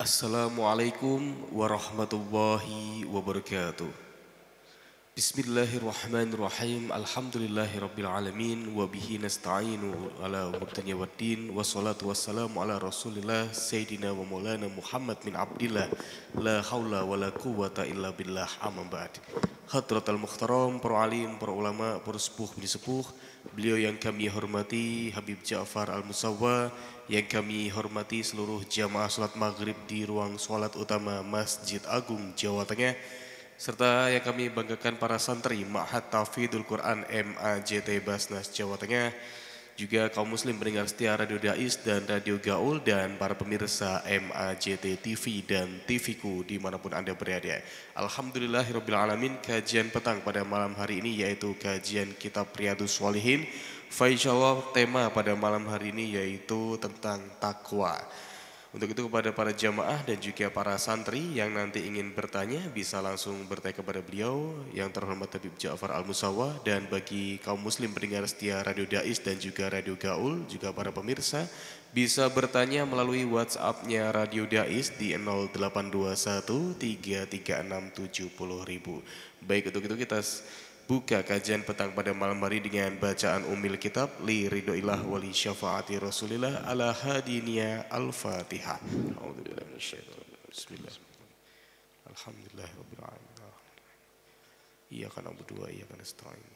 Assalamualaikum warahmatullahi wabarakatuh. Bismillahirrahmanirrahim. Alhamdulillahirabbil alamin wa bihi nasta'inu ala umur dunya waddin wassalatu wassalamu ala Rasulillah sayyidina wa maulana Muhammad bin Abdillah la haula wala quwwata illa billah amma ba'd. Hadratal muhtaram, para alim, para ulama, para sepuh bin sepuh, beliau yang kami hormati Habib Ja'far Al-Musawwa, yang kami hormati seluruh jamaah salat maghrib di ruang salat utama Masjid Agung Jawa Tengah, serta yang kami banggakan para santri Ma'had Tahfidzul Quran MAJT Basnas Jawa Tengah, juga kaum muslim pendengar setia Radio Dais dan Radio Gaul, dan para pemirsa MAJT TV dan TVku dimanapun Anda berada. Alhamdulillahirabbil alamin, kajian petang pada malam hari ini yaitu kajian Kitab Riyadhus Shalihin. Insyaallah tema pada malam hari ini yaitu tentang takwa. Untuk itu kepada para jamaah dan juga para santri yang nanti ingin bertanya bisa langsung bertanya kepada beliau yang terhormat Habib Ja'far Al-Musawwa, dan bagi kaum muslim pendengar setia Radio Dais dan juga Radio Gaul, juga para pemirsa bisa bertanya melalui WhatsApp-nya Radio Dais di 0821 336 70.000. Baik, untuk itu kita buka kajian petang pada malam hari dengan bacaan umil kitab li ridhoillah wali syafaati rasulillah ala hadinya al-fatihah. Bismillah. Alhamdulillahirabbil alamin. Iyyaka na'budu wa iyyaka nasta'in.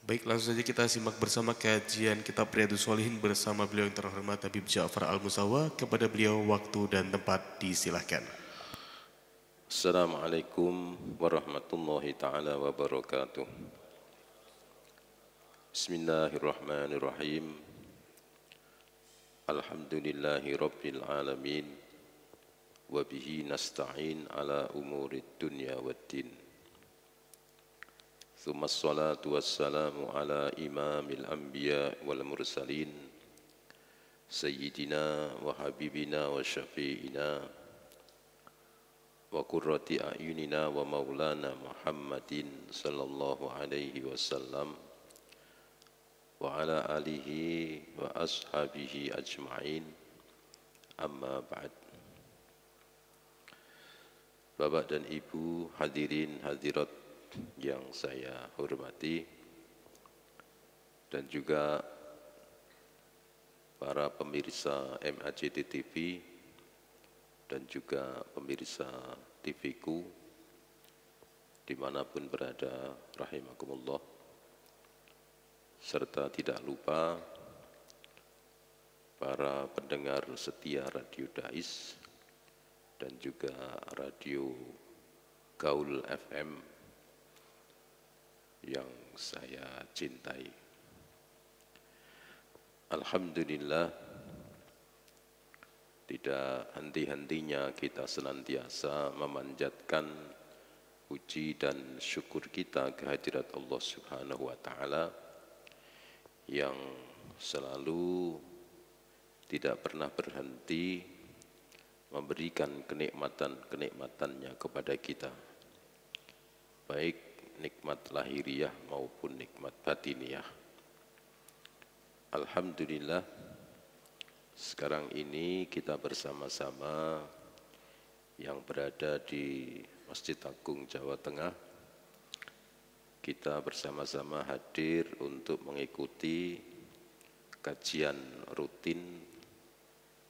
Baik, langsung saja kita simak bersama kajian Kitab Riyadhus Shalihin bersama beliau yang terhormat Habib Ja'far Al-Musawwa. Kepada beliau waktu dan tempat disilahkan. Assalamualaikum warahmatullahi ta'ala wabarakatuh. Bismillahirrahmanirrahim. Alhamdulillahi rabbil alamin. Wabihi nasta'in ala umurid dunya waddin. Thumma assalatu wassalamu ala imamil anbiya wal mursalin, Sayyidina wa habibina wa syafi'ina wa qurrati a'yunina wa maulana Muhammadin sallallahu alaihi wasallam wa ala alihi wa ashabihi ajma'in, amma ba'd. Bapak dan Ibu hadirin hadirat yang saya hormati, dan juga para pemirsa MAJT TV dan juga pemirsa TV-ku dimanapun berada, rahimakumullah. Serta tidak lupa para pendengar setia Radio Dais dan juga Radio Gaul FM yang saya cintai. Alhamdulillah, tidak henti-hentinya kita senantiasa memanjatkan puji dan syukur kita kehadirat Allah Subhanahu wa Ta'ala yang selalu tidak pernah berhenti memberikan kenikmatan-kenikmatannya kepada kita, baik nikmat lahiriah maupun nikmat batiniah. Alhamdulillah, sekarang ini kita bersama-sama yang berada di Masjid Agung Jawa Tengah, kita bersama-sama hadir untuk mengikuti kajian rutin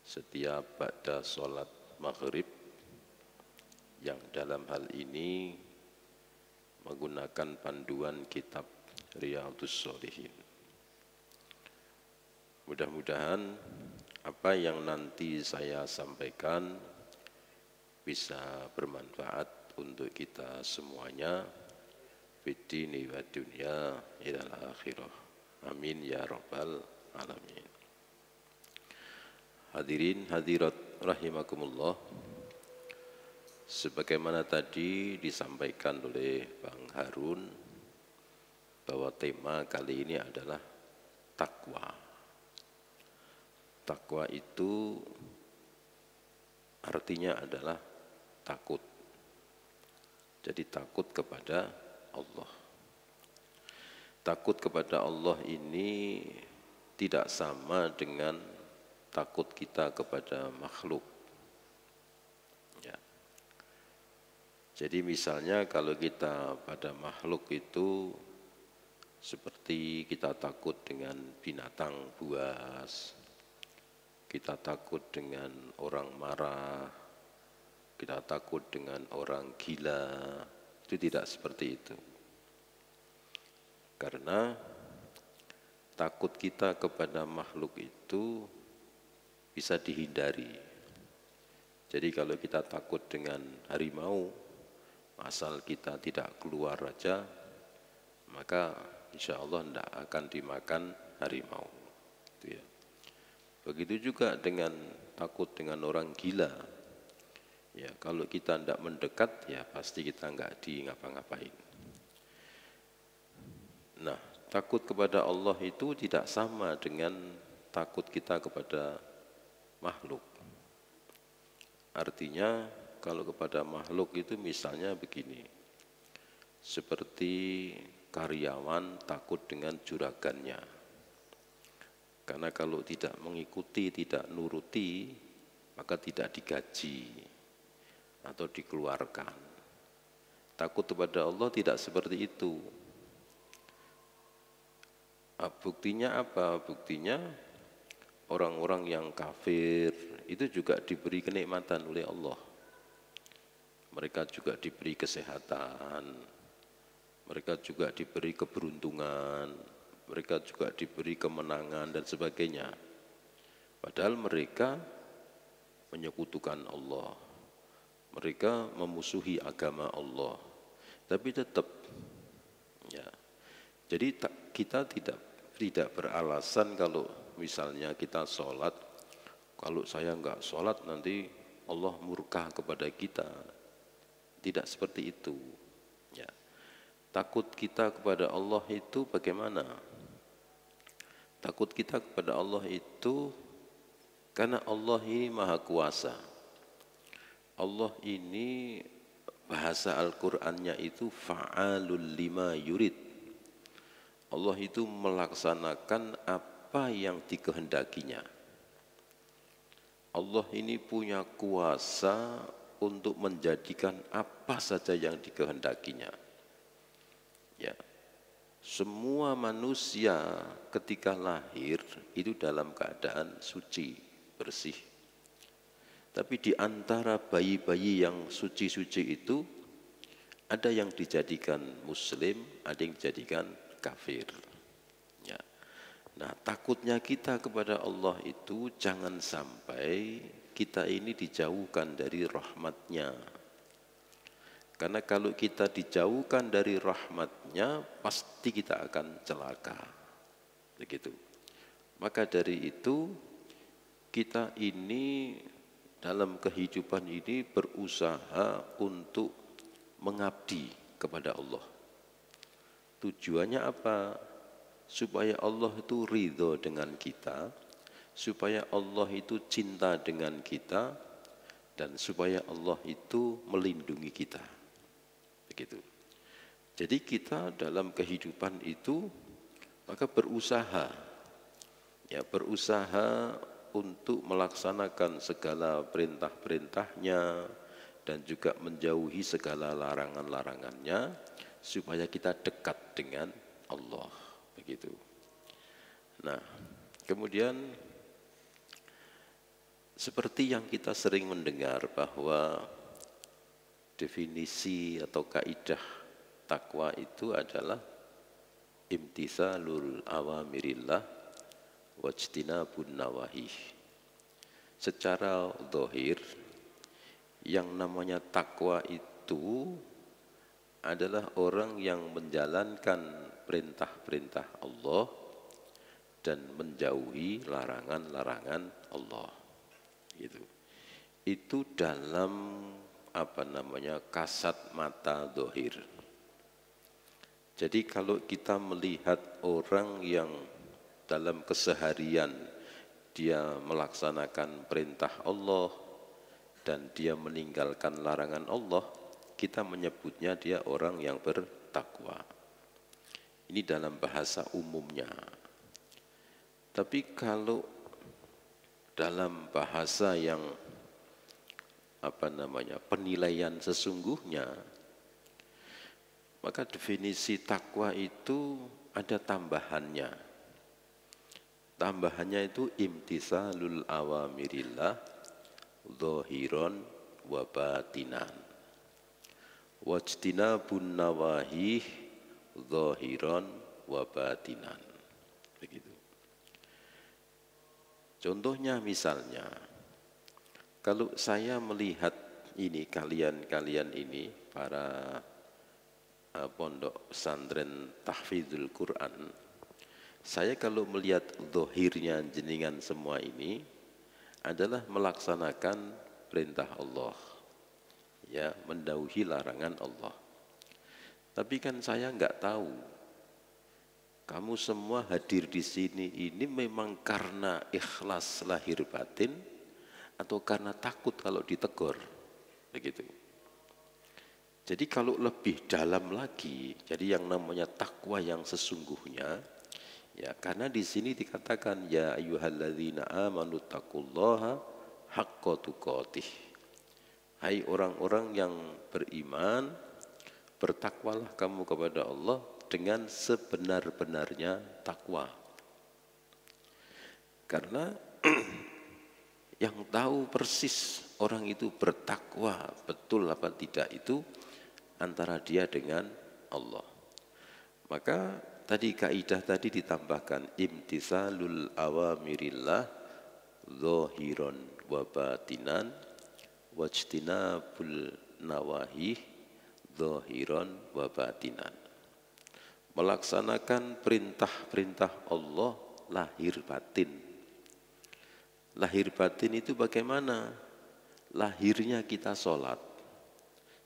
setiap ba'da sholat maghrib, yang dalam hal ini menggunakan panduan kitab Riyadhus Shalihin. Mudah-mudahan apa yang nanti saya sampaikan bisa bermanfaat untuk kita semuanya, fiddini wa dunya ilal akhirah. Amin ya rabbal alamin. Hadirin hadirat rahimakumullah, sebagaimana tadi disampaikan oleh Bang Harun bahwa tema kali ini adalah takwa. Takwa itu artinya adalah takut. Jadi takut kepada Allah. Takut kepada Allah ini tidak sama dengan takut kita kepada makhluk. Ya. Jadi misalnya kalau kita pada makhluk itu seperti kita takut dengan binatang buas, kita takut dengan orang marah, kita takut dengan orang gila, itu tidak seperti itu. Karena takut kita kepada makhluk itu bisa dihindari. Jadi kalau kita takut dengan harimau, asal kita tidak keluar aja, maka insya Allah tidak akan dimakan harimau. Itu ya. Begitu juga dengan takut dengan orang gila. Ya, kalau kita tidak mendekat, ya pasti kita nggak di ngapa-ngapain. Nah, takut kepada Allah itu tidak sama dengan takut kita kepada makhluk. Artinya, kalau kepada makhluk itu misalnya begini, seperti karyawan takut dengan juragannya. Karena kalau tidak mengikuti, tidak nuruti, maka tidak digaji atau dikeluarkan. Takut kepada Allah tidak seperti itu. Buktinya apa? Buktinya orang-orang yang kafir itu juga diberi kenikmatan oleh Allah. Mereka juga diberi kesehatan, mereka juga diberi keberuntungan, mereka juga diberi kemenangan dan sebagainya. Padahal mereka menyekutukan Allah, mereka memusuhi agama Allah, tapi tetap, ya. Jadi kita tidak beralasan kalau misalnya kita sholat, kalau saya enggak sholat nanti Allah murka kepada kita. Tidak seperti itu. Ya. Takut kita kepada Allah itu bagaimana? Takut kita kepada Allah itu karena Allah ini maha kuasa. Allah ini bahasa Al-Qur'annya itu fa'alul lima yurid. Allah itu melaksanakan apa yang dikehendakinya. Allah ini punya kuasa untuk menjadikan apa saja yang dikehendakinya. Ya. Semua manusia ketika lahir itu dalam keadaan suci, bersih. Tapi di antara bayi-bayi yang suci-suci itu ada yang dijadikan muslim, ada yang dijadikan kafir. Ya. Nah, takutnya kita kepada Allah itu jangan sampai kita ini dijauhkan dari rahmatnya. Karena kalau kita dijauhkan dari rahmatnya, pasti kita akan celaka. Begitu. Maka dari itu, kita ini dalam kehidupan ini berusaha untuk mengabdi kepada Allah. Tujuannya apa? Supaya Allah itu ridho dengan kita, supaya Allah itu cinta dengan kita, dan supaya Allah itu melindungi kita. Begitu. Jadi kita dalam kehidupan itu maka berusaha, ya berusaha untuk melaksanakan segala perintah-perintahnya dan juga menjauhi segala larangan-larangannya supaya kita dekat dengan Allah. Begitu. Nah, kemudian seperti yang kita sering mendengar bahwa definisi atau kaidah takwa itu adalah imtitsalul awamirillah wajtinabun nawahi. Secara zahir yang namanya takwa itu adalah orang yang menjalankan perintah-perintah Allah dan menjauhi larangan-larangan Allah. Gitu. Itu dalam kasat mata zahir. Jadi kalau kita melihat orang yang dalam keseharian dia melaksanakan perintah Allah dan dia meninggalkan larangan Allah, kita menyebutnya dia orang yang bertakwa. Ini dalam bahasa umumnya. Tapi kalau dalam bahasa yang penilaian sesungguhnya, maka definisi takwa itu ada tambahannya. Tambahannya itu imtisalul awamirillah zahiran wa batinan. Wajtinabun nawahih zahiran wa batinan. Begitu. Contohnya misalnya, kalau saya melihat ini kalian ini para pondok pesantren tahfidzul Quran, saya kalau melihat zahirnya jenengan semua ini adalah melaksanakan perintah Allah, ya, mendauhi larangan Allah. Tapi kan saya enggak tahu kamu semua hadir di sini ini memang karena ikhlas lahir batin atau karena takut kalau ditegur, begitu. Jadi kalau lebih dalam lagi, jadi yang namanya takwa yang sesungguhnya, ya, karena di sini dikatakan ya ayyuhalladzina amanu taqullaha haqqa tuqatih. Hai orang-orang yang beriman, bertakwalah kamu kepada Allah dengan sebenar-benarnya takwa. Karena yang tahu persis orang itu bertakwa betul apa tidak itu antara dia dengan Allah. Maka tadi kaidah tadi ditambahkan imtisalul awamirillah zahiran wa batinan wajtinabul nawahih zahiran wa batinan. Melaksanakan perintah-perintah Allah lahir batin. Lahir batin itu bagaimana? Lahirnya kita sholat,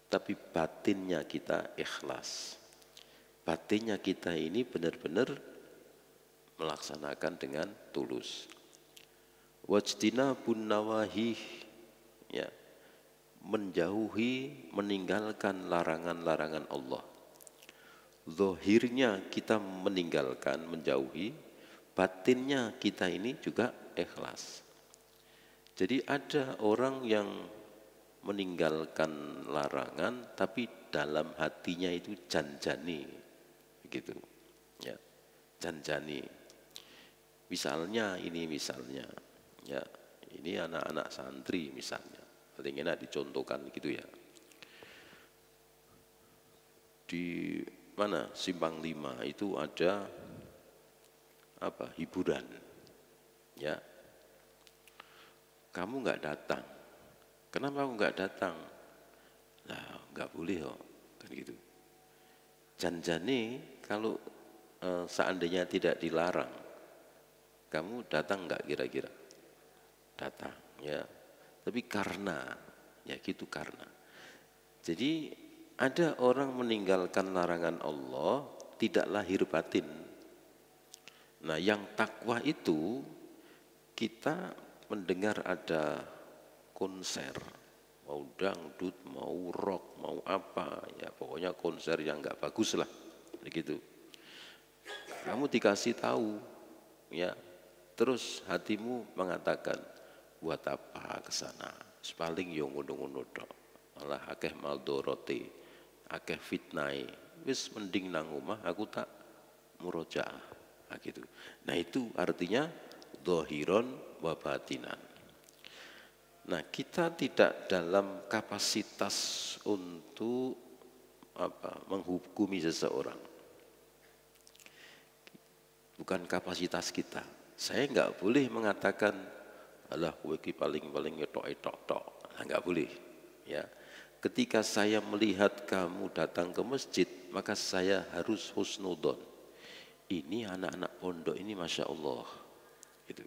tapi batinnya kita ikhlas. Batinnya kita ini benar-benar melaksanakan dengan tulus. Wajtinabun nawahih, ya, menjauhi, meninggalkan larangan-larangan Allah. Zahirnya kita meninggalkan, menjauhi, batinnya kita ini juga ikhlas. Jadi ada orang yang meninggalkan larangan tapi dalam hatinya itu janjani, begitu, ya, janjani. Misalnya, ya, ini anak-anak santri misalnya, paling enak dicontohkan gitu ya. Di mana Simpang 5 itu ada hiburan, ya, kamu nggak datang. Kenapa aku nggak datang? Nah, nggak boleh kok, kan gitu. Janjane kalau seandainya tidak dilarang, kamu datang nggak kira-kira? Datang, ya. Tapi karena, ya gitu karena. Jadi ada orang meninggalkan larangan Allah tidak lahir batin. Nah, yang takwa itu kita mendengar ada konser, mau dangdut, mau rock, mau apa, ya pokoknya konser yang nggak bagus lah, begitu. Kamu dikasih tahu, ya, terus hatimu mengatakan, buat apa ke sana? Paling yo ngono-ngono tok. Malah akeh maldorote, akeh fitnai. Wis mending nang omah aku tak murojaah, gitu. Nah, itu artinya zahiron wa batinan. Nah, kita tidak dalam kapasitas untuk menghukumi seseorang. Bukan kapasitas kita. Saya enggak boleh mengatakan alah kowe iki paling-paling etok-etok tok. Enggak boleh, ya. Ketika saya melihat kamu datang ke masjid, maka saya harus husnudon. Ini anak-anak pondok ini Masya Allah, gitu.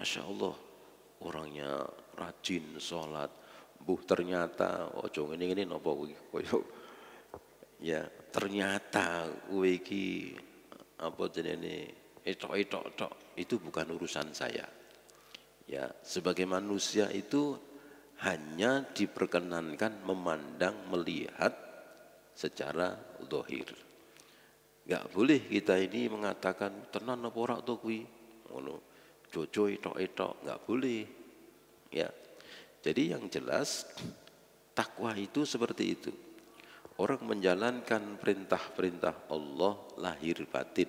Masya Allah, orangnya rajin sholat. Ternyata ojo ini nopo koyo, ya, ternyata kowe iki jenenge etok-etok tok. Itu bukan urusan saya. Ya, sebagai manusia itu hanya diperkenankan memandang, melihat secara zahir. Enggak boleh kita ini mengatakan tenan apa ora to kuwi. Ngono. Jojo etok-etok, nggak boleh. Ya. Jadi yang jelas takwa itu seperti itu. Orang menjalankan perintah-perintah Allah lahir batin.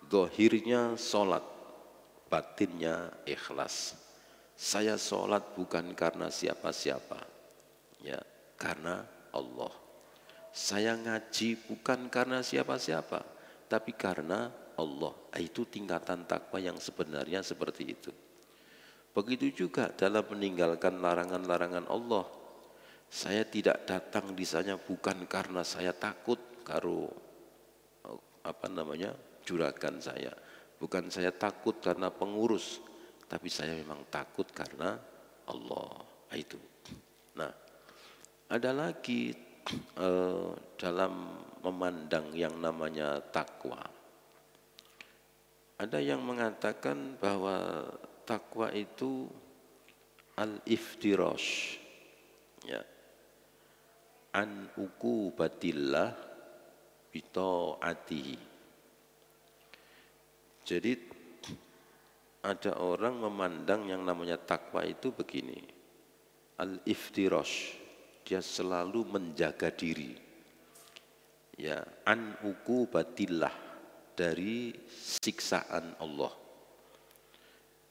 Zahirnya sholat, batinnya ikhlas. Saya sholat bukan karena siapa-siapa, ya, karena Allah. Saya ngaji bukan karena siapa-siapa, tapi karena Allah. Itu tingkatan takwa yang sebenarnya seperti itu. Begitu juga dalam meninggalkan larangan-larangan Allah. Saya tidak datang di sana bukan karena saya takut karo juragan saya. Bukan saya takut karena pengurus, tapi saya memang takut karena Allah. Itu. Nah, ada lagi dalam memandang yang namanya takwa. Ada yang mengatakan bahwa takwa itu al-iftirash, ya, an uqubatillah bita'atihi. Jadi ada orang memandang yang namanya takwa itu begini, al-iftirash, dia selalu menjaga diri, ya, an uqubatillah, dari siksaan Allah.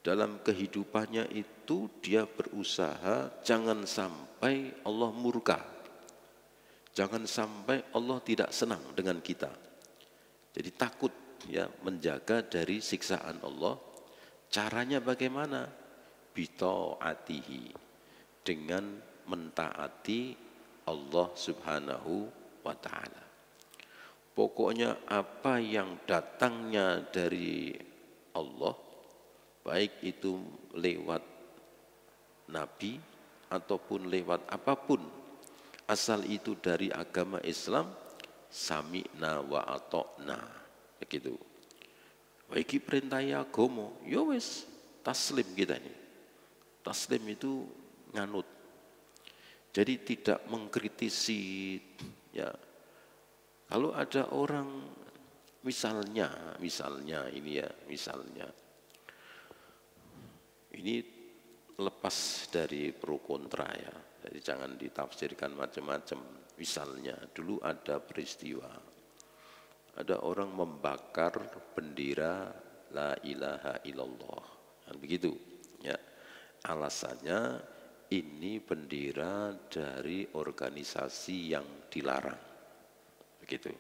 Dalam kehidupannya itu dia berusaha jangan sampai Allah murka. Jangan sampai Allah tidak senang dengan kita. Jadi takut, ya, menjaga dari siksaan Allah. Caranya bagaimana? Bita'atihi, dengan mentaati Allah Subhanahu wa ta'ala. Pokoknya apa yang datangnya dari Allah, baik itu lewat Nabi ataupun lewat apapun, asal itu dari agama Islam, sami'na wa ata'na, begitu. Bagi perintah agama, ya wis taslim kita ini. Taslim itu nganut. Jadi tidak mengkritisi, ya. Kalau ada orang misalnya ini ya, misalnya ini lepas dari pro kontra ya, jadi jangan ditafsirkan macam-macam. Misalnya dulu ada peristiwa, ada orang membakar bendera la ilaha illallah, kan begitu ya. Alasannya ini bendera dari organisasi yang dilarang, begitu.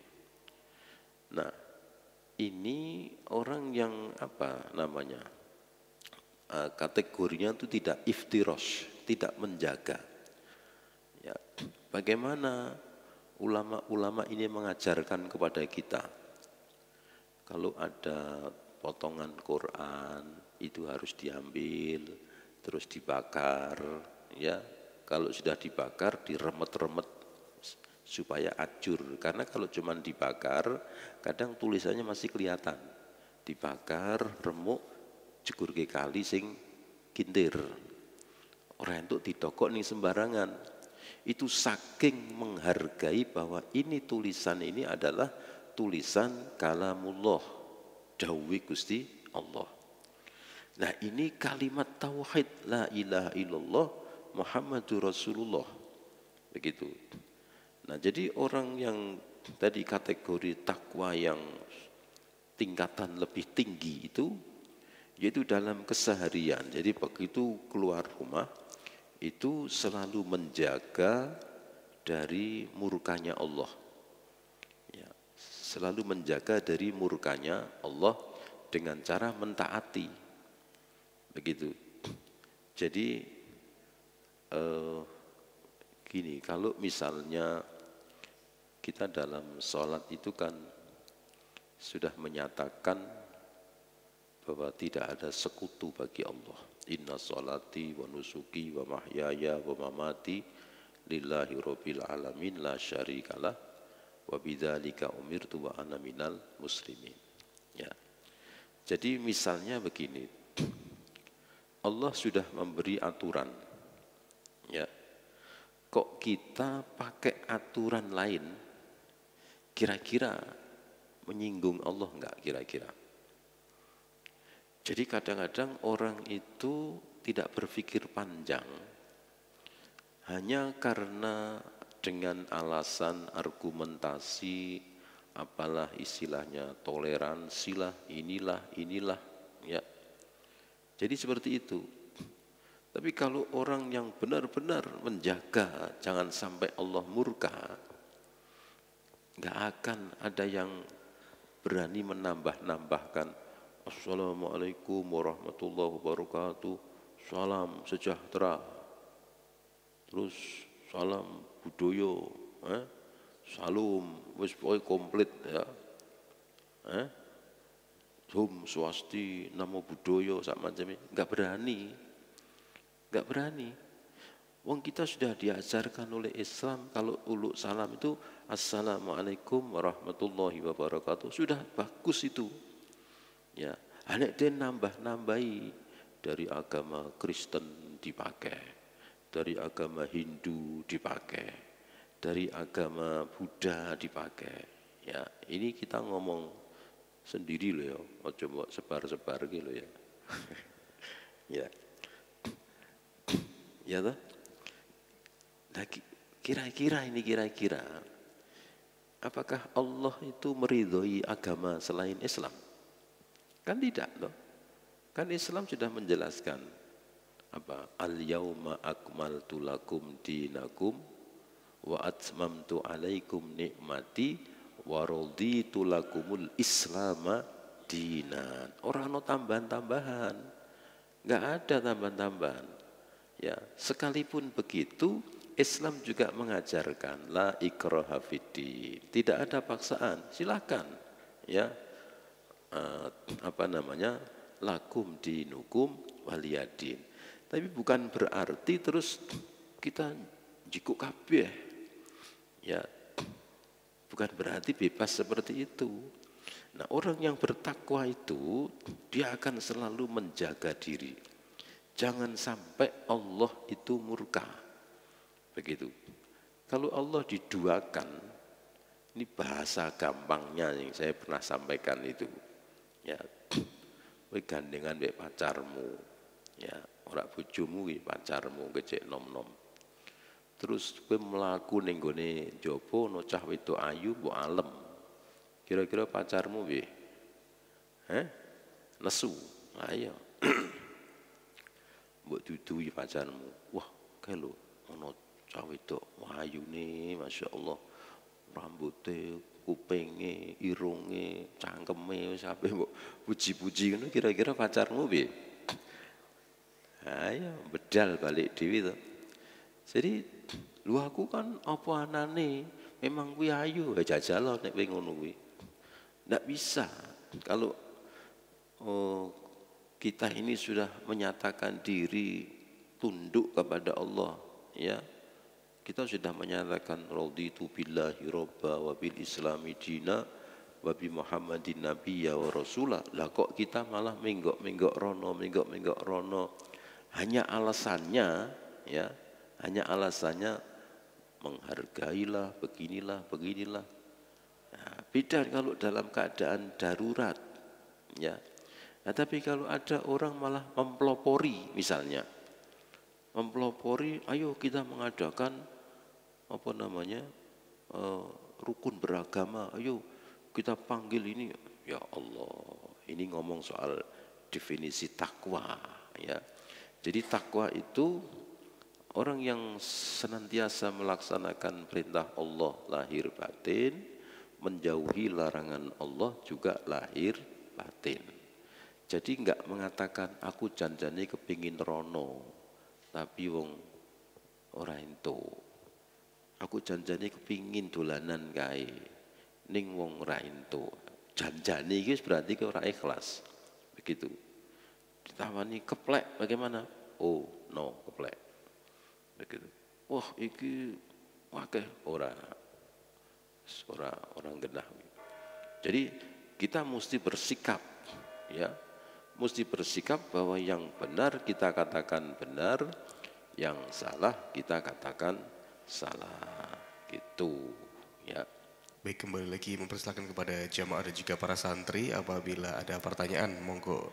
Nah, ini orang yang kategorinya itu tidak iftirosh, tidak menjaga. Ya, bagaimana ulama-ulama ini mengajarkan kepada kita? Kalau ada potongan Quran itu harus diambil, terus dibakar, ya. Kalau sudah dibakar diremet-remet supaya ajur, karena kalau cuma dibakar kadang tulisannya masih kelihatan. Dibakar, remuk, jegur ke kali sing kintir. Orang itu didokok nih sembarangan. Itu saking menghargai bahwa ini tulisan ini adalah tulisan kalamullah, dawuh Gusti Allah. Nah, ini kalimat tauhid la ilaha illallah Muhammadur Rasulullah, begitu. Nah, jadi orang yang tadi kategori takwa yang tingkatan lebih tinggi itu, yaitu dalam keseharian. Jadi begitu keluar rumah, itu selalu menjaga dari murkanya Allah. Ya, selalu menjaga dari murkanya Allah dengan cara mentaati. Begitu. Jadi gini, kalau misalnya kita dalam sholat itu kan sudah menyatakan bahwa tidak ada sekutu bagi Allah. Inna sholati wa nusuki wa mahyaya wa mamati lillahi rabbil alamin la syarikalah wa bidzalika umirtu wa ana minal muslimin. Ya. Jadi misalnya begini, Allah sudah memberi aturan. Ya. Kok kita pakai aturan lain, kira-kira menyinggung Allah enggak kira-kira? Jadi kadang-kadang orang itu tidak berpikir panjang hanya karena dengan alasan argumentasi, apalah istilahnya, toleransi lah, inilah, ya. Jadi seperti itu. Tapi kalau orang yang benar-benar menjaga jangan sampai Allah murka, nggak akan ada yang berani menambah-nambahkan Assalamualaikum warahmatullahi wabarakatuh, salam sejahtera, terus salam budaya, salam, wis pokoke komplit ya. Hum swasti, namo budaya, sak macamnya, nggak berani. Wong kita sudah diajarkan oleh Islam kalau uluk salam itu Assalamualaikum warahmatullahi wabarakatuh. Sudah bagus itu. Ya, anek dia nambah-nambahi dari agama Kristen dipakai, dari agama Hindu dipakai, dari agama Buddha dipakai. Ya, ini kita ngomong sendiri loh ya, coba sebar-sebar gitu ya. Ya. Ya toh? Nah, kira-kira apakah Allah itu meridhoi agama selain Islam? Kan tidak loh. Kan Islam sudah menjelaskan apa? Al-yauma akmaltu lakum dinakum wa atmamtu alaikum nikmati wa raditu lakumul islama dinan. Orang no tambahan-tambahan. Enggak ada tambahan-tambahan. Ya, sekalipun begitu Islam juga mengajarkan la ikraha fiddin. Tidak ada paksaan, silakan. Ya. Lakum dinukum waliyadin. Tapi bukan berarti terus kita jikuk kabeh. Ya. Bukan berarti bebas seperti itu. Nah, orang yang bertakwa itu dia akan selalu menjaga diri. Jangan sampai Allah itu murka. Begitu. Kalau Allah diduakan, ini bahasa gampangnya yang saya pernah sampaikan itu. Ya, kowe gandengan mbek pacarmu. Ya, ora bojomu iki pacarmu kecek nom-nom. Terus kowe mlaku ning gone jaba ana cah wedok ayu mbok alem. Kira-kira pacarmu piye? Nesu. Ayo. Mbok dudui pacarmu. Wah, kae lho ana cah wedok ayune masyaallah. Rambutnya, kupingnya, irungnya, cangkeme wis ape mbok puji-puji ngono kira-kira pacarmu piye? Ayo bedal balik dhewe to. Jadi lu aku kan apa anane memang kuwi ayu jajal nek kowe ngono kuwi. Ndak bisa kalau kita ini sudah menyatakan diri tunduk kepada Allah, ya. Kita sudah menyatakan raditu billahi robba wa bil islami dina wa bi Muhammadin nabiyya wa rasulah. Lah kok kita malah menggok-menggok rono. Hanya alasannya, ya, menghargailah, beginilah. Nah, beda kalau dalam keadaan darurat, ya. Nah, tapi kalau ada orang malah mempelopori misalnya, ayo kita mengadakan rukun beragama, ayo kita panggil ini, ya Allah, ini ngomong soal definisi takwa, ya. Jadi takwa itu orang yang senantiasa melaksanakan perintah Allah lahir batin, menjauhi larangan Allah juga lahir batin. Jadi enggak mengatakan aku janjane kepingin rono, tapi wong ora ento. Aku janjane kepingin dolanan kae, ning wong ora ento. Janjane iki berarti ora ikhlas. Begitu. Ditawani keplek bagaimana? Oh, no, keplek. Begitu. Wah, iki akeh orang genah. Jadi kita mesti bersikap, ya. Mesti bersikap bahwa yang benar kita katakan benar, yang salah kita katakan salah, gitu, ya. Baik, kembali lagi mempersilahkan kepada jamaah dan juga para santri apabila ada pertanyaan monggo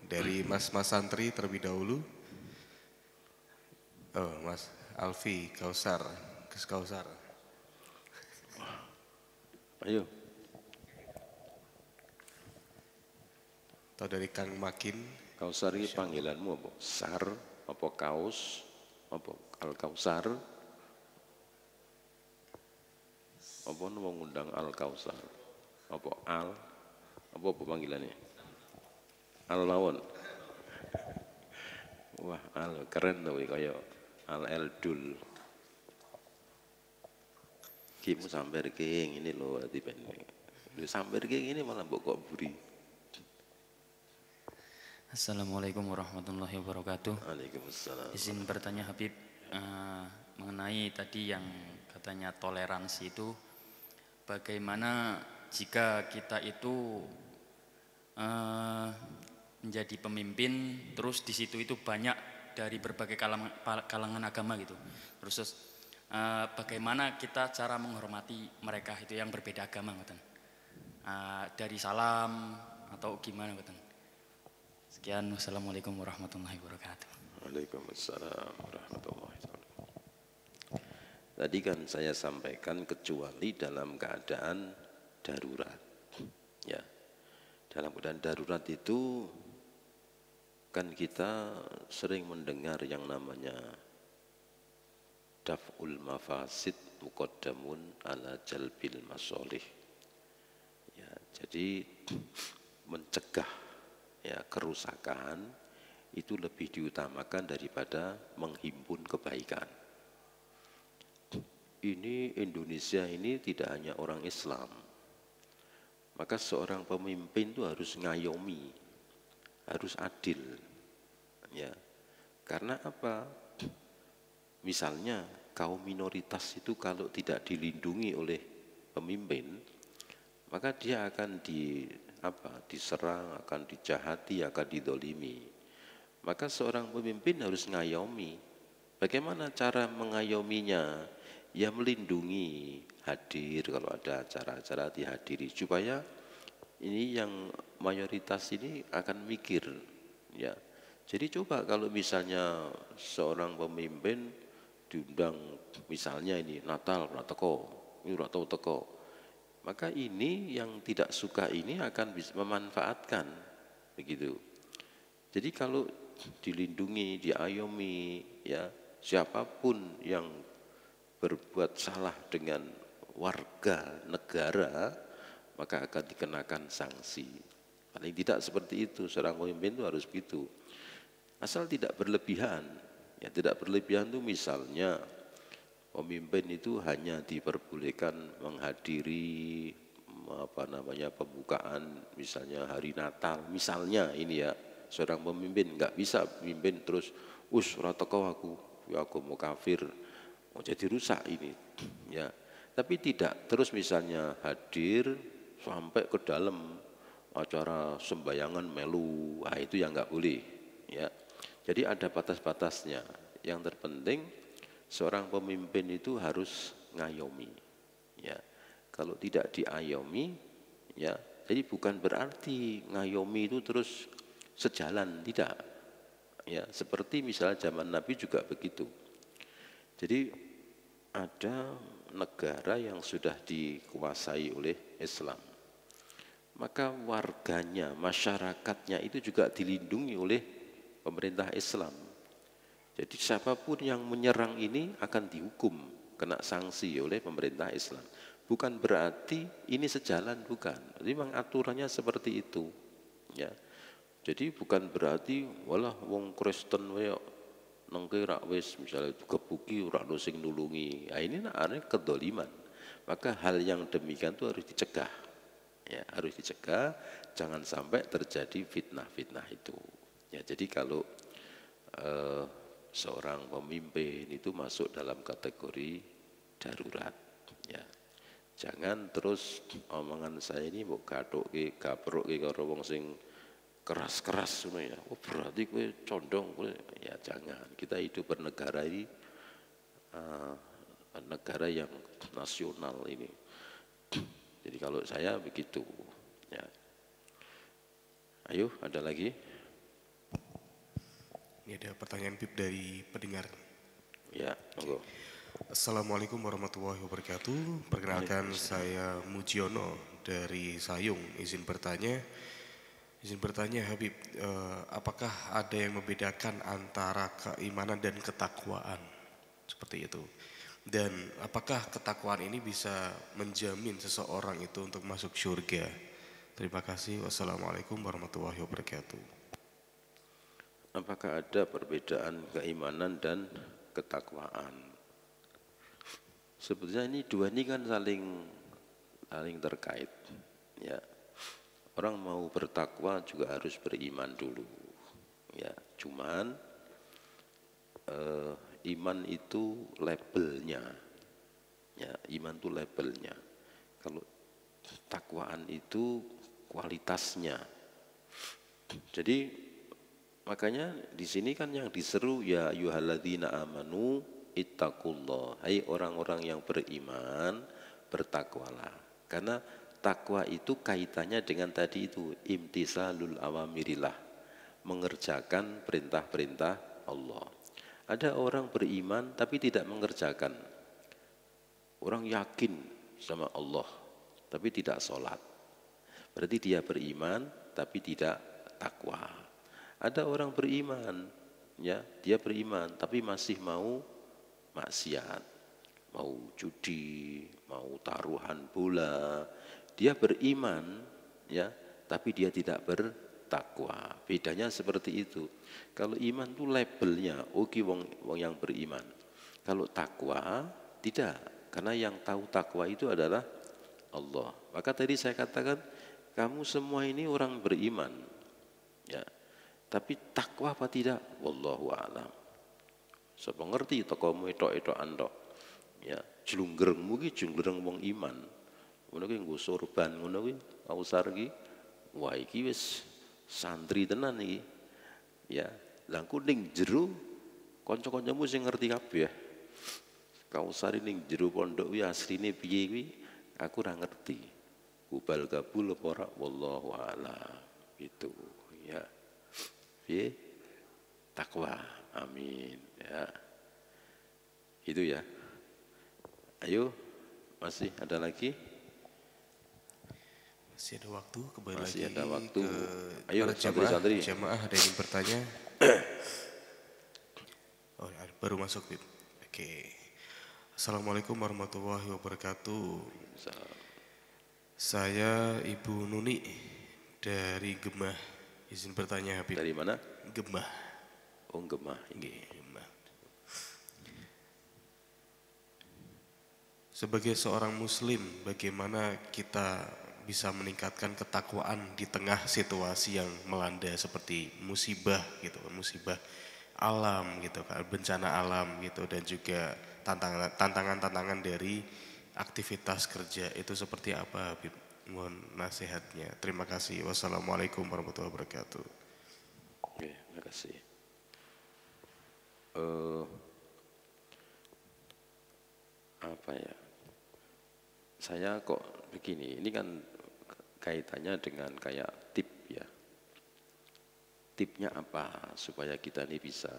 Dari Mas Santri terlebih dahulu. Oh, Mas Alfi Kausar, Gus Kausar. Ayo. Atau dari Kang Makin. Kausar ini panggilanmu apa? Sar, apa kaus, apa Al-Kausar? Apa mau ngundang Al-Kausar? Apa Al? Apa panggilannya? Al mawon. Wah, Al keren tuh kaya Al Eldul. Kimu sampai ke ini loh tiba ini. Sampai ke ini malah mbok kok buri. Assalamualaikum warahmatullahi wabarakatuh. Waalaikumsalam. Izin bertanya Habib mengenai tadi yang katanya toleransi itu, bagaimana jika kita itu menjadi pemimpin, terus di situ itu banyak dari berbagai kalangan agama gitu. Terus bagaimana kita cara menghormati mereka itu yang berbeda agama, dari salam atau gimana, Sekian, wassalamualaikum warahmatullahi wabarakatuh. Waalaikumsalam warahmatullahi wabarakatuh. Tadi kan saya sampaikan kecuali dalam keadaan darurat. Ya. Dalam keadaan darurat itu kan kita sering mendengar yang namanya daf'ul mafasid muqaddamun ala jalbil masolih. Ya, jadi mencegah ya kerusakan itu lebih diutamakan daripada menghimpun kebaikan. Ini Indonesia ini tidak hanya orang Islam, maka seorang pemimpin itu harus ngayomi, harus adil, ya. Karena apa? Misalnya kaum minoritas itu kalau tidak dilindungi oleh pemimpin, maka dia akan diserang, akan dijahati, akan didolimi. Maka seorang pemimpin harus ngayomi. Bagaimana cara mengayominya? Ya melindungi, hadir kalau ada acara-acara dihadiri supaya ini yang mayoritas ini akan mikir, ya. Jadi coba kalau misalnya seorang pemimpin diundang, misalnya ini Natal, Rateko, ini Rateko teko, maka ini yang tidak suka ini akan bisa memanfaatkan, begitu. Jadi kalau dilindungi, diayomi, ya siapapun yang berbuat salah dengan warga negara, maka akan dikenakan sanksi. Paling tidak seperti itu, seorang pemimpin itu harus begitu. Asal tidak berlebihan. Ya tidak berlebihan itu misalnya pemimpin itu hanya diperbolehkan menghadiri pembukaan misalnya hari Natal, misalnya ini ya, seorang pemimpin nggak bisa memimpin terus ora teko aku mau kafir, mau jadi rusak ini, ya. Tapi tidak terus misalnya hadir sampai ke dalam acara sembayangan melu, itu yang nggak boleh, ya. Jadi ada batas-batasnya. Yang terpenting seorang pemimpin itu harus ngayomi, ya. Kalau tidak diayomi, ya, jadi bukan berarti ngayomi itu terus sejalan, tidak. Ya, seperti misalnya zaman Nabi juga begitu. Jadi ada negara yang sudah dikuasai oleh Islam, maka warganya, masyarakatnya itu juga dilindungi oleh pemerintah Islam. Jadi siapapun yang menyerang ini akan dihukum, kena sanksi oleh pemerintah Islam. Bukan berarti ini sejalan, bukan. Jadi memang aturannya seperti itu, ya. Jadi bukan berarti walah wong Kristen wae nengke rak wis misalnya kebuki ora ono sing nulungi. Nah, ini namanya kedoliman. Maka hal yang demikian itu harus dicegah. Ya, harus dicegah, jangan sampai terjadi fitnah-fitnah itu. Ya, jadi kalau seorang pemimpin itu masuk dalam kategori darurat, ya. Jangan terus omongan saya ini mau gathuk-ke, gapruk-ke karo wong sing keras-keras ya. Oh, berarti kowe condong kowe. Ya jangan. Kita hidup bernegara ini negara yang nasional ini. Jadi kalau saya begitu, ya. Ayo, ada lagi? Ini ada pertanyaan Bib dari pendengar. Ya, monggo. Assalamualaikum warahmatullahi wabarakatuh. Perkenalkan saya Mujiono dari Sayung. Izin bertanya Habib, apakah ada yang membedakan antara keimanan dan ketakwaan? Seperti itu. Dan apakah ketakwaan ini bisa menjamin seseorang itu untuk masuk surga? Terima kasih. Wassalamualaikum warahmatullahi wabarakatuh. Apakah ada perbedaan keimanan dan ketakwaan? Sebetulnya ini dua ini kan saling terkait. Ya, orang mau bertakwa juga harus beriman dulu. Ya, cuman iman itu labelnya. Ya, iman itu labelnya. Kalau takwaan itu kualitasnya. Jadi makanya di sini kan yang diseru ya ayyuhalladzina amanu ittaqullah. Hai orang-orang yang beriman, bertakwalah. Karena takwa itu kaitannya dengan tadi itu imtisalul awamirillah, mengerjakan perintah-perintah Allah. Ada orang beriman tapi tidak mengerjakan. Orang yakin sama Allah tapi tidak sholat. Berarti dia beriman tapi tidak takwa. Ada orang beriman, ya dia beriman tapi masih mau maksiat, mau judi, mau taruhan bola. Dia beriman, ya tapi dia tidak bertakwa. Bedanya seperti itu. Kalau iman itu labelnya, oke wong yang beriman. Kalau takwa tidak, karena yang tahu takwa itu adalah Allah. Maka tadi saya katakan kamu semua ini orang beriman, ya. Tapi takwa apa tidak? Wallahu a'lam. Sapa ngerti teko etok-etokan tok. Ya, jlunggerengmu ki jlunggereng wong iman. Ngono ki nggo sorban ngono ki, kausar ki. Wah iki wis santri tenan iki. Ya, lah engko ning jero kanca-kancamu sing ngerti kabeh. Kausar ning jero pondok kuwi asline piye kuwi aku ora ngerti. Kubal kabul apa ora wallahu a'lam. Itu, ya. Takwa, amin, ya. Itu ya. Ayo, masih ada lagi? Masih ada waktu, kembali Masih lagi ada waktu. ke Ayo, para santri-santri. jamaah ada yang ingin bertanya. Oh, baru masuk Bib. Oke. Assalamualaikum warahmatullahi wabarakatuh. Saya Ibu Nuni dari Gemah. Izin bertanya Habib. Dari mana? Gemah. Oh, Gemah. Gemah. Sebagai seorang muslim, bagaimana kita bisa meningkatkan ketakwaan di tengah situasi yang melanda seperti musibah gitu, musibah alam gitu kan, bencana alam gitu, dan juga tantangan-tantangan dari aktivitas kerja itu seperti apa Habib? Mohon nasihatnya. Terima kasih. Wassalamualaikum warahmatullahi wabarakatuh. Oke, terima kasih. Apa ya? Saya kok begini, ini kan kaitannya dengan kayak tip ya. Tipnya apa supaya kita ini bisa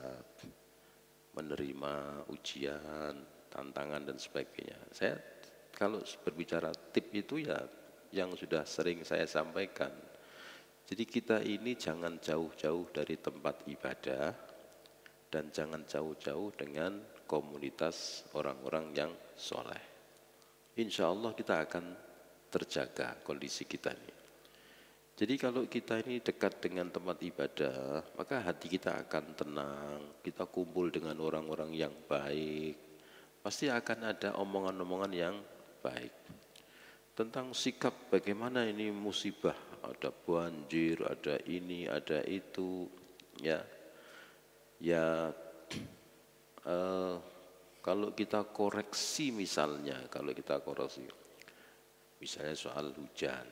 menerima ujian, tantangan dan sebagainya. Saya kalau berbicara tip itu ya yang sudah sering saya sampaikan. Jadi kita ini jangan jauh-jauh dari tempat ibadah dan jangan jauh-jauh dengan komunitas orang-orang yang soleh. Insya Allah kita akan terjaga kondisi kita ini. Jadi kalau kita ini dekat dengan tempat ibadah, maka hati kita akan tenang, kita kumpul dengan orang-orang yang baik, pasti akan ada omongan-omongan yang baik. Tentang sikap bagaimana ini musibah, ada banjir, ada ini, ada itu, ya. Ya, kalau kita koreksi misalnya, misalnya soal hujan,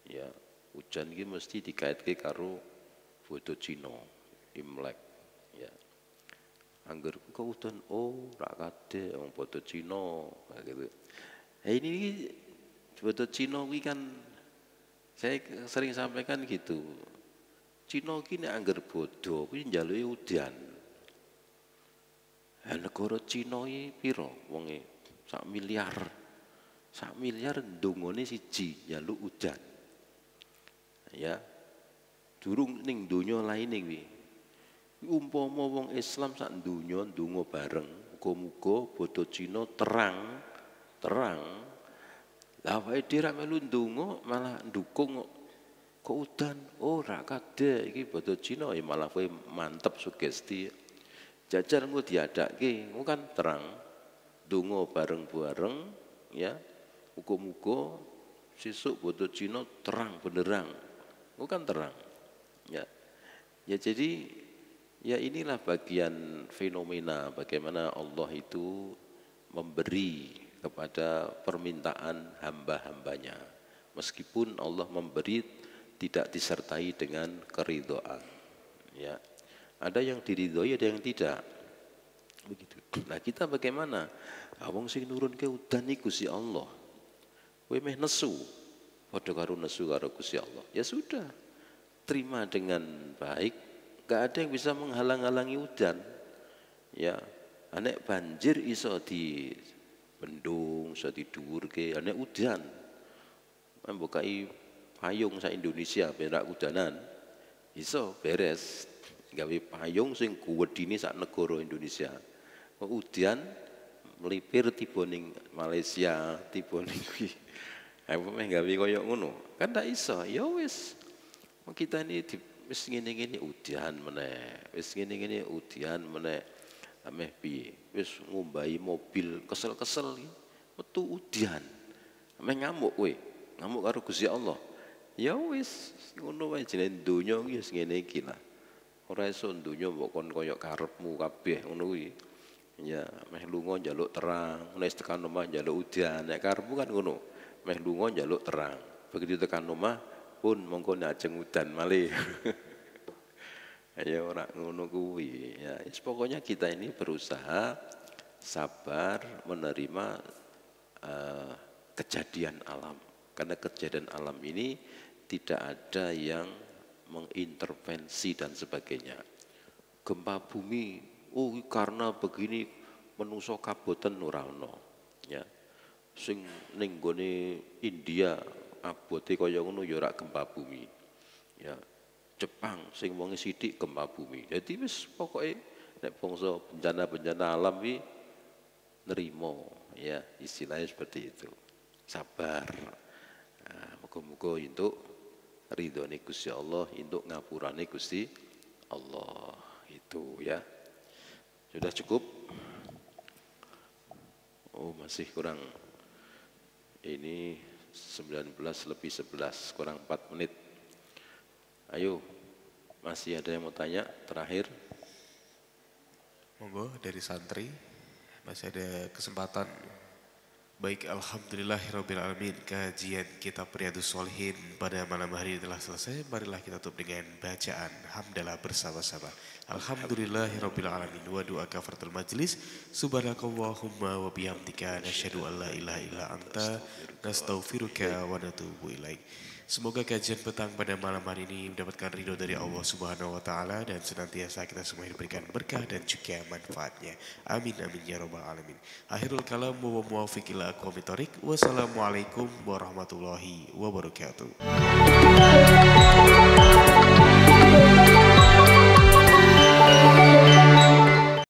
ya hujan ini mesti dikaitkan karo bodo Cina, Imlek, ya. Angger kok udan, oh rakade, orang bodo Cina, gitu. Nah, ini bodo Cina ini kan saya sering sampaikan gitu. Cina ki nek angger bodho kuwi njaluke udan. Ha negara Cina iki pira wonge? 1 miliar. 1 miliar ndongone siji njaluk udan. Ya. Durung ning donya laine kuwi. Umpama wong Islam sak donya ndonga bareng, muga-muga bodho Cina terang. Lah wae dhewe melu ndonga malah ndukung kok udan ora kadhe iki bodho Cina ya malah kowe mantep sugesti. Jajar engko diadakke, engko kan terang. Ndonga bareng-bareng ya. Muga-muga sesuk bodho Cina terang benerang. Engko kan terang. Ya. Ya jadi ya inilah bagian fenomena bagaimana Allah itu memberi kepada permintaan hamba-hambanya. Meskipun Allah memberi tidak disertai dengan keridhaan. Ya. Ada yang diridhoi, ada yang tidak. Begitu. Nah kita bagaimana? Wong sing nurunke udan iku Gusti Allah. Kowe meh nesu. Padha karo nesu karo Gusti Allah. Ya sudah. Terima dengan baik. Gak ada yang bisa menghalang-halangi udan. Ya. Nek banjir iso di bendung, iso didhuwurke, nek udan. Mbukai payung sa Indonesia ben rak udanan. Iso beres. Gawe payung sing kuwedine sak negara Indonesia. Udan melipir tiba ning Malaysia, tiba ning kuwi. Apa meh gawe kaya ngono. Kan ndak iso. Ya wis. Kita ini wis ngene-ngene udan meneh. Wis ngene-ngene udan meneh. Ameh piye? Wis ngombahi mobil kesel-kesel iki. Metu udan. Ameh ngamuk kowe. Ngamuk karo Gusti Allah. Ya wis ngono wae jenenge donya iki wis ngene iki lah. Ora iso donya mbok kon kaya karepmu kabeh ngono kuwi. Ya, meh lunga njaluk terang, nek tekan omah njaluk udan. Nek karepmu kan ngono. Meh lunga njaluk terang. Begitu tekan omah pun mongko nek ajeng udan malih. Ya ora ngono kuwi. Ya, pokoknya kita ini berusaha sabar menerima kejadian alam. Karena kejadian alam ini tidak ada yang mengintervensi dan sebagainya. Gempa bumi, oh karena begini menungso kaboten ora ono. Ya. Sing ning gone India abote kaya ngono ya ora gempa bumi. Ya. Jepang sing wonge sithik gempa bumi. Jadi wis pokoke nek bangsa bencana-bencana alam iki nerimo ya, istilahnya seperti itu. Sabar. Nah, muga-muga untuk ridhone Gusti Allah, untuk ngapurane Gusti Allah. Itu ya. Sudah cukup? Oh, masih kurang. Ini 19 lebih 11, kurang 4 menit. Ayo, masih ada yang mau tanya? Terakhir. Monggo dari santri masih ada kesempatan. Baik, alhamdulillahirrabbilalamin, kajian kitab Riyadhus Shalihin pada malam hari telah selesai. Marilah kita tutup dengan bacaan hamdalah bersama-sama. Alhamdulillahirrabbilalamin wa doa kafaratul majlis. Subhanakallahumma wa bihamdika nasyhadu an la ilaha illa anta nastaghfiruka wa natubu ilaik. Semoga kajian petang pada malam hari ini mendapatkan ridho dari Allah Subhanahu wa taala dan senantiasa kita semua diberikan berkah dan juga manfaatnya. Amin amin ya rabbal alamin. Akhirul kalam wa muwaffiq ila aqwamit thoriq. Wassalamualaikum warahmatullahi wabarakatuh.